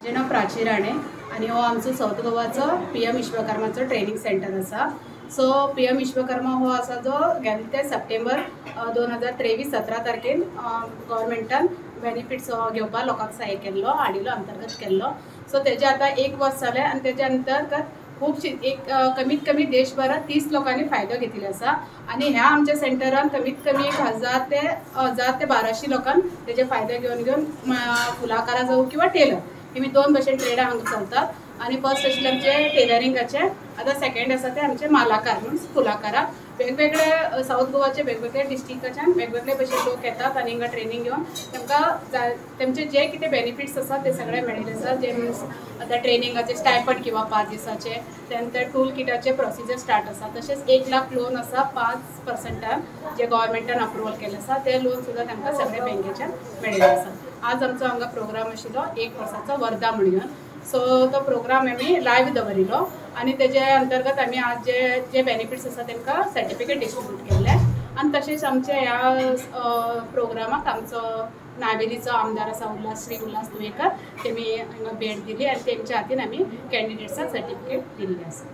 म्हजें नांव प्राची राणे आनी हो आमचो साऊथ गोवाचो PM विश्वकर्माचो ट्रेनिंग सेंटर आसा। सो PM विश्वकर्मा हो आसा जो गेले ते सप्टेंबर 2023-17 तारखेन गव्हर्मेंटान बेनिफिट्स घेवपाक लोकांक सहाय्य केल्लो हाडिल्लो अंतर्गत केल्लो। सो तेजे आतां 1 वर्स जालें आनी तेजे अंतर्गत खूबशी कमीत कमी देशभरात 30 लोकांनी फायदो घेतिल्लो आसा आनी ह्या आमच्या सेंटरान कमीत कमी 1000 ते 1200 लोकांक तेजे फायदे घेवन फुलाकारा जावं किंवा टेलर हे 2 भशेन ट्रेड हांगा चलतात। आनी फर्स्ट आशिल्ले आमचे टेलरिंगाचे, आतां सेकंड आसा ते आमचे मालाकार मिन्स फुलाकारा। वेगवेगळे साऊथ गोवाचे वेगवेगळे डिस्ट्रिक्टाच्यान वेगवेगळे भशेन लोक येतात आनी हिंगा ट्रेनिंग घेवन तांकां तेमचे जे कितें बेनिफिट्स आसा ते सगळे मेळिल्ले आसा। जे मिन्स आतां ट्रेनिंगाचे स्टायपंड किंवा 5 दिसाचे, त्यानंतर टूल किटाचे प्रोसिजर स्टार्ट आसा। तशेंच 1 लाख लोन आसा 5% जे गव्हर्मेंटान अप्रुवल केले आसा ते लोन सुद्दां तांकां सगळे बँकेच्यान मेळिल्ले आसा। आज आमचो हांगा प्रोग्राम आशिल्लो 1 वर्साचो वर्धा म्हणून। सो तो प्रोग्राम आमी लायव्ह दवरिल्लो आनी तेजे अंतर्गत आमी आज जे बेनिफिट्स आसा तांकां सर्टिफिकेट डिस्ट्रिब्यूट केले। आनी तशेंच आमच्या ह्या प्रोग्रामाक आमचो नावेलीचो आमदार आसा श्री उल्हास दुयेकर, तेमी हांगा भेट दिली आनी तेमच्या हातीन आमी कॅन्डिडेट्साक सर्टिफिकेट दिल्ले आसा।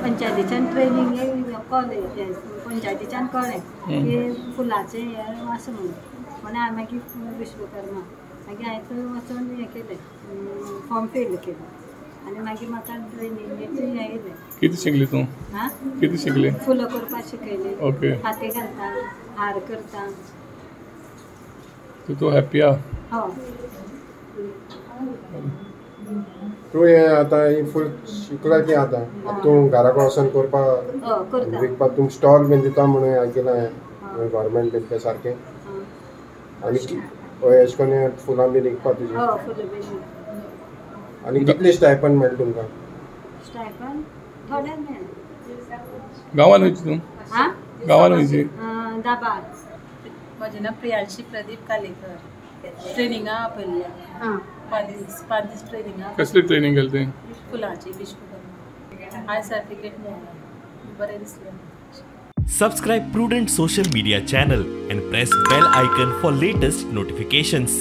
पंचायतीच्यान ट्रेनिंग कॉलेज पंचायतीच्यान कळ्ळें की फुलाचें हें आसा म्हणून हांवें मागीर विश्वकर्मा मागीर हांवें थंय वचून हें केलें, फॉर्म फिल केलें आनी मागीर म्हाका ट्रेनिंगेचें हें येलें। कितें शिकली तूं? कितें शिकली? फुलां करपाक शिकयलें, ओके, हाती घालता, हार करता। तूं हॅप्पी आहा? हय। तूं हें आतां फूल शिकला की आतां तूं घरा वचून करपाक विकपाक तूं स्टॉल बीन दिता म्हणून आयकलां हांवें गव्हर्मेंट बीन तें सारकें आनी अशें करून फुलां बीन विकपाक तुजी आनी कितले स्टायपंड मेळटा तुमकां? स्टायपंड थोडे मेळ्ळें। गांवान वयची तूं? गांवान वयची? दाबार। म्हजें नांव प्रियांशी प्रदीप कालेकर, ट्रेनिंगा आपयल्लें 5 दीस ट्रेनिंगा। कसली ट्रेनिंग केली तुवें? फुलांची विश्वकर्मा। हाय सर्टिफिकेट मेळ्ळां, बरें दिसलें। Subscribe Prudent Social Media channel and press bell icon for latest notifications.